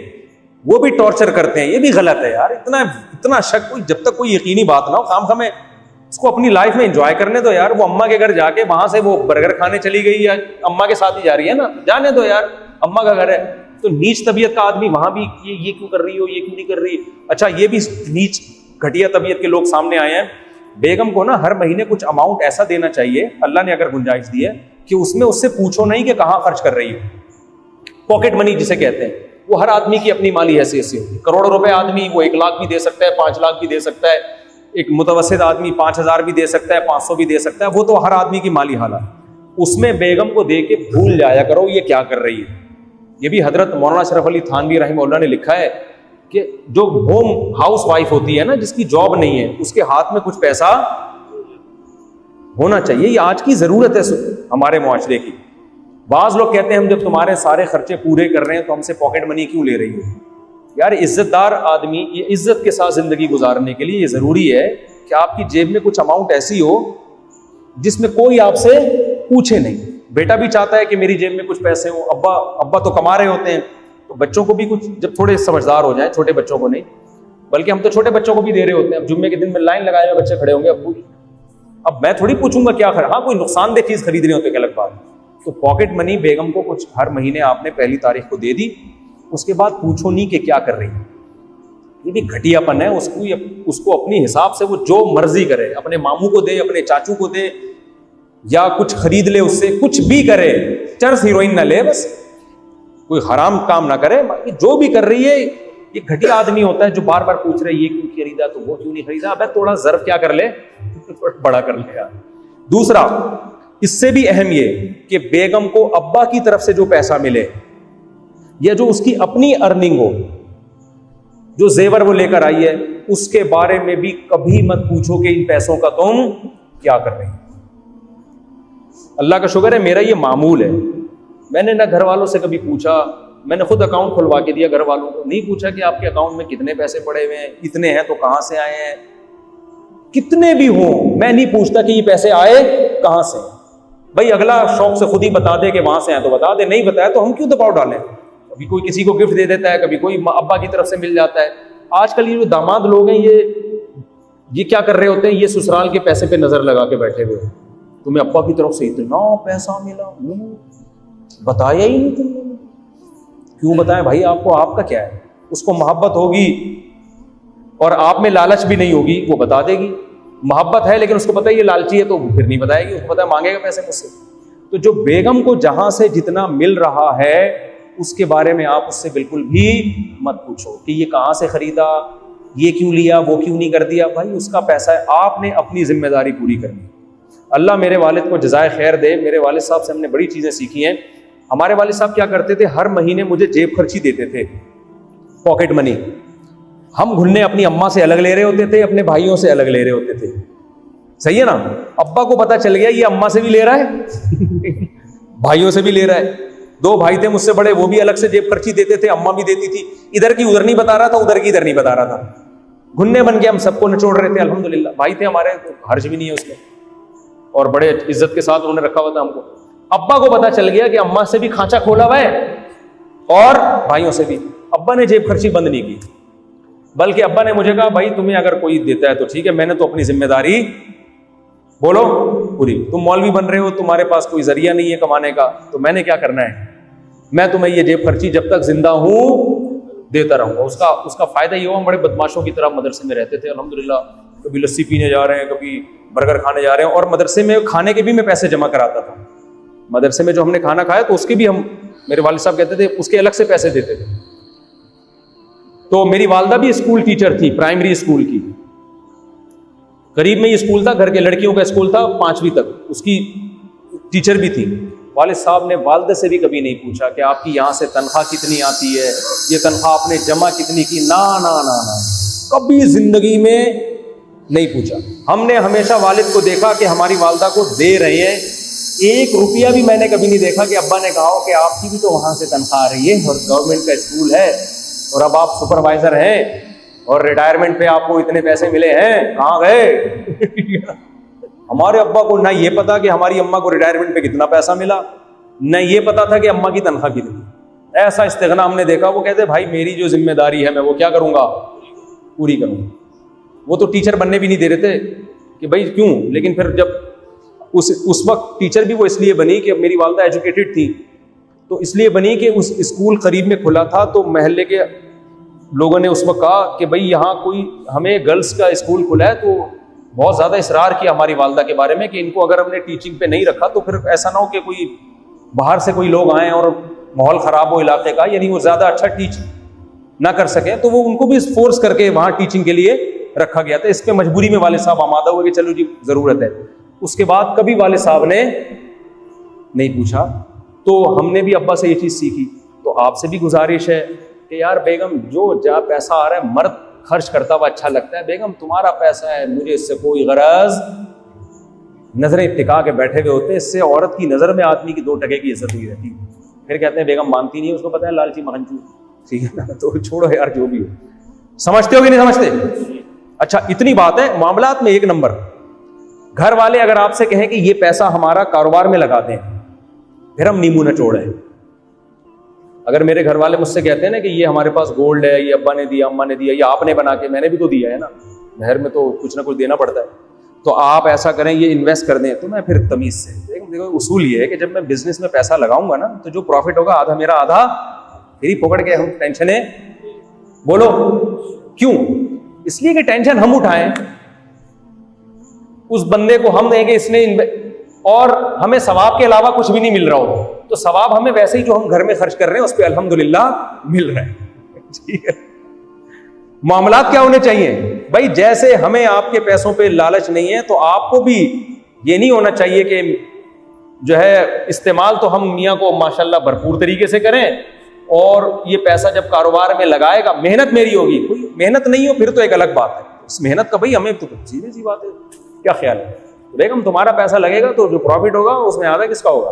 वो भी टॉर्चर करते हैं, ये भी गलत है यार। इतना शक, कोई जब तक कोई यकीनी बात ना हो, खाम हमें उसको अपनी लाइफ में एंजॉय करने दो यार। वो अम्मा के घर जाके वहां से वो बर्गर खाने चली गई या अम्मा के साथ ही जा रही है ना, जाने दो यार, अम्मा का घर है। तो नीच तबीयत का आदमी वहां भी ये क्यों कर रही हो, ये क्यों नहीं कर रही। अच्छा, ये भी नीच घटिया तबीयत के लोग सामने आए हैं। बेगम को ना हर महीने कुछ अमाउंट ऐसा देना चाहिए, अल्लाह ने अगर गुंजाइश दी है, कि उसमें उससे पूछो नहीं कि कहाँ खर्च कर रही हो। पॉकेट मनी जिसे कहते हैं, वो हर आदमी की अपनी माली हैसियत से होती है। करोड़ों रुपए आदमी वो 1 लाख भी दे सकता है, 5 लाख भी दे सकता है, एक मुतवस्सित आदमी 5000 भी दे सकता है, 500 भी दे सकता है, वो तो हर आदमी की माली हालत। उसमें बेगम को दे के भूल जाया करो ये क्या कर रही है। ये भी हजरत मौलाना शरफ अली थानवी रहमतुल्लाह ने लिखा है कि जो होम हाउस वाइफ होती है ना, जिसकी जॉब नहीं है, उसके हाथ में कुछ पैसा होना चाहिए। ये आज की जरूरत है हमारे मुआशरे की। बाज लोग कहते हैं हम जब तुम्हारे सारे खर्चे पूरे कर रहे हैं तो हमसे पॉकेट मनी क्यों ले रही हो। यार इज्जतदार आदमी, ये इज्जत के साथ जिंदगी गुजारने के लिए ये जरूरी है कि आपकी जेब में कुछ अमाउंट ऐसी हो जिसमें कोई आपसे पूछे नहीं। बेटा भी चाहता है कि मेरी जेब में कुछ पैसे हो, अब्बा तो कमा रहे होते हैं, तो बच्चों को भी कुछ जब थोड़े समझदार हो जाए, छोटे बच्चों को नहीं बल्कि हम तो छोटे बच्चों को भी दे रहे होते हैं। अब जुम्मे के दिन में लाइन लगाए हुए बच्चे खड़े होंगे, अब मैं थोड़ी पूछूंगा क्या खरीद, हाँ कोई नुकसानदेह चीज खरीदनी हो तो क्या अलग बात। तो पॉकेट मनी बेगम को कुछ हर महीने आपने पहली तारीख को दे दी, उसके बाद पूछो नहीं कि क्या कर रही है। ये भी घटियापन है। उसको अपनी हिसाब से वो जो मर्जी करे, अपने मामू को दे, अपने चाचू को दे, या कुछ खरीद ले उससे, कुछ भी करे, चरस हीरोइन ना ले, बस कोई हराम काम ना करे। जो भी कर रही है ये घटिया आदमी होता है जो बार बार पूछ रहे ये क्यों खरीदा तो वो क्यों नहीं खरीदा। अबे थोड़ा जर्फ क्या कर ले, बड़ा कर ले यार। दूसरा, इससे भी अहम ये कि बेगम को अब्बा की तरफ से जो पैसा मिले या जो उसकी अपनी अर्निंग हो, जो जेवर वो लेकर आई है, उसके बारे में भी कभी मत पूछो कि इन पैसों का तुम क्या कर रहे हो। अल्लाह का शुक्र है मेरा ये मामूल है, मैंने ना घर वालों से कभी पूछा, मैंने खुद अकाउंट खुलवा के दिया, घर वालों को नहीं पूछा कि आपके अकाउंट में कितने पैसे पड़े हुए हैं, इतने हैं तो कहां से आए हैं। कितने भी हों मैं नहीं पूछता कि ये पैसे आए कहां से। भाई अगला शौक से खुद ही बता दे कि वहां से आए तो बता दे, नहीं बताया तो हम क्यों दबाव डालें। कभी कोई किसी को गिफ्ट दे देता है, कभी कोई अब्बा की तरफ से मिल जाता है। आजकल ये जो दामाद लोग हैं ये क्या कर रहे होते हैं, ये ससुराल के पैसे पे नजर लगा के बैठे हुए, तुम्हें अब्बा की तरफ से इतना पैसा मिला, बताया ही नहीं तुमने। क्यों बताएं भाई, आपको आपका क्या है। उसको मोहब्बत होगी और आप में लालच भी नहीं होगी, वो बता देगी। मोहब्बत है लेकिन उसको पता है ये लालची है तो फिर नहीं बताएगी, उसको पता है मांगेगा पैसे मुझसे। तो जो बेगम को जहां से जितना मिल रहा है उसके बारे में आप उससे बिल्कुल भी मत पूछो कि ये कहां से खरीदा, ये क्यों लिया, वो क्यों नहीं कर दिया। भाई उसका पैसा है, आपने अपनी जिम्मेदारी पूरी करनी। अल्लाह मेरे वालिद को जज़ाए खैर दे। मेरे वालिद साहब से हमने बड़ी चीजें सीखी हैं। हमारे वालिद साहब क्या करते थे, हर महीने मुझे जेब खर्ची देते थे, पॉकेट मनी। हम घुन्ने अपनी अम्मा से अलग ले रहे होते थे, अपने भाइयों से अलग ले रहे होते थे। सही है ना। अब्बा को पता चल गया ये अम्मा से भी ले रहा है भाइयों से भी ले रहा है। दो भाई थे मुझसे बड़े, वो भी अलग से जेब खर्ची देते थे, अम्मा भी देती थी। इधर की उधर नहीं बता रहा था, उधर की इधर नहीं बता रहा था। घुन्ने बन के हम सबको निचोड़ रहे थे। अल्हम्दुलिल्लाह भाई थे हमारे, तो हर्ज भी नहीं है उसमें, और बड़े इज्जत के साथ उन्होंने रखा हुआ था हमको। अब्बा को पता चल गया कि अम्मा से भी खांचा खोला हुआ है और भाइयों से भी। अब्बा ने जेब खर्ची बंद नहीं की, बल्कि अब्बा ने मुझे कहा भाई तुम्हें अगर कोई देता है तो ठीक है, मैंने तो अपनी जिम्मेदारी बोलो पूरी। तुम मौलवी बन रहे हो, तुम्हारे पास कोई जरिया नहीं है कमाने का, तो मैंने क्या करना है, मैं तुम्हें ये जेब खर्ची जब तक जिंदा हूं देता रहूंगा। उसका फायदा ये हुआ, हम बड़े बदमाशों की तरह मदरसे में रहते थे अल्हम्दुलिल्लाह। कभी लस्सी पीने जा रहे हैं, कभी बर्गर खाने जा रहे हैं, और मदरसे में खाने के भी मैं पैसे जमा कराता था। मदरसे में जो हमने खाना खाया तो उसके भी हम, मेरे वालिद साहब कहते थे उसके अलग से पैसे देते थे। तो मेरी वालदा भी स्कूल टीचर थी, प्राइमरी स्कूल की। करीब में ये स्कूल था, घर के लड़कियों का स्कूल था, 5वीं तक उसकी टीचर भी थी। वालिद साहब ने वालदे से भी कभी नहीं पूछा कि आपकी यहाँ से तनख्वाह कितनी आती है, ये तनख्वाह आपने जमा कितनी की, ना ना ना ना, कभी जिंदगी में नहीं पूछा। हमने हमेशा वालिद को देखा कि हमारी वालदा को दे रहे हैं। 1 रुपया भी मैंने कभी नहीं देखा कि अब्बा ने कहा हो कि आपकी भी तो वहां से तनख्वाह आ रही है और गवर्नमेंट का स्कूल है और अब आप सुपरवाइजर हैं और रिटायरमेंट पे आपको इतने पैसे मिले हैं, कहाँ गए हमारे अब्बा को ना ये पता कि हमारी अम्मा को रिटायरमेंट पे कितना पैसा मिला, न ये पता था कि अम्मा की तनख्वाह कितनी। ऐसा इस्तिगना हमने देखा। वो कहते भाई मेरी जो जिम्मेदारी है मैं वो क्या करूंगा, पूरी करूंगा। वो तो टीचर बनने भी नहीं दे रहे थे कि भाई क्यों, लेकिन फिर जब उस वक्त टीचर भी वो इसलिए बनी कि मेरी वालदा एजुकेटेड थी, तो इसलिए बनी कि उस स्कूल करीब में खुला था, तो महल्ले के लोगों ने उस वक्त कहा कि भाई यहाँ कोई हमें गर्ल्स का स्कूल खुला है, तो बहुत ज़्यादा इसरार किया हमारी वालदा के बारे में कि इनको अगर हमने टीचिंग पे नहीं रखा तो फिर ऐसा ना हो कि कोई बाहर से कोई लोग आए और माहौल ख़राब हो इलाके का, यानी वो ज़्यादा अच्छा टीच ना कर सके, तो वो उनको भी फोर्स करके वहाँ टीचिंग के लिए रखा गया था। इस पे मजबूरी में वाले साहब आमादा हुए कि चलो जी ज़रूरत है। उसके बाद कभी वाले साहब ने नहीं पूछा। तो हमने भी अब्बा से ये चीज़ सीखी। तो आपसे भी गुजारिश है कि यार बेगम, जो जहाँ पैसा आ रहा है मर्द खर्च करता हुआ अच्छा लगता है, बेगम तुम्हारा पैसा है, मुझे इससे कोई गरज। नजरें टिका के बैठे हुए होते हैं, इससे औरत की नजर में आदमी की 2 टके की इज्जत हुई रहती है। फिर कहते हैं बेगम मानती नहीं, उसको पता है लालची महंचू, ठीक है ना। तो छोड़ो यार, जो भी हो। समझते हो कि नहीं समझते? अच्छा, इतनी बात है। मामलात में 1 नंबर। घर वाले अगर आपसे कहें कि ये पैसा हमारा कारोबार में लगा दें, फिर हम नींबू न चोड़े, अगर मेरे घर वाले मुझसे कहते हैं ना कि ये हमारे पास गोल्ड है, ये अब्बा ने दिया, अम्मा ने दिया, ये आपने बना के, मैंने भी तो दिया है ना, महर में तो कुछ ना कुछ देना पड़ता है, तो आप ऐसा करें, ये इन्वेस्ट कर दें, तो मैं फिर तमीज से देखो उसूल ये है कि जब मैं बिजनेस में पैसा लगाऊंगा ना, तो जो प्रॉफिट होगा आधा मेरा आधा फिर पकड़ के हम टेंशन बोलो क्यों? इसलिए कि टेंशन हम उठाएं, उस बंदे को हम देंगे इसने और हमें सवाब के अलावा कुछ भी नहीं मिल रहा हो, तो सवाब हमें वैसे ही जो हम घर में खर्च कर रहे हैं उस पर अल्हम्दुलिल्लाह मिल रहा है। ठीक है, मामलात क्या होने चाहिए भाई? जैसे हमें आपके पैसों पे लालच नहीं है, तो आपको भी ये नहीं होना चाहिए कि जो है इस्तेमाल तो हम मियाँ को माशाल्लाह भरपूर तरीके से करें, और ये पैसा जब कारोबार में लगाएगा, मेहनत मेरी होगी, कोई मेहनत नहीं हो फिर तो एक अलग बात है, इस मेहनत का भाई हमें तो सीधी सी बात है, क्या ख्याल है? तो बेगम तुम्हारा पैसा लगेगा तो जो प्रॉफिट होगा उसमें आधा किसका होगा?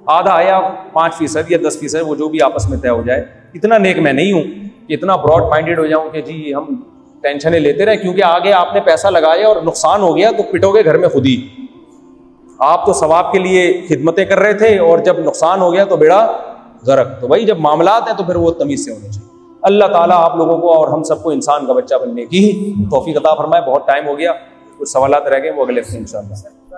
आधा आया 5% या 10%, वो जो भी आपस में तय हो जाए। इतना नेक मैं नहीं हूं कि इतना ब्रॉड माइंडेड हो जाऊं कि जी हम टेंशनें लेते रहे, क्योंकि आगे आपने पैसा लगाया और नुकसान हो गया तो पिटोगे घर में खुद ही। आप तो सवाब के लिए खिदमतें कर रहे थे और जब नुकसान हो गया तो बेड़ा गर्क। तो भाई जब मामलात हैं तो फिर वो तमीज से होने चाहिए। अल्लाह ताला आप लोगों को और हम सबको इंसान का बच्चा बनने की तौफीक अता फरमाए। बहुत टाइम हो गया, कुछ सवालात रह गए, वो अगले हफ्ते इंशाअल्लाह।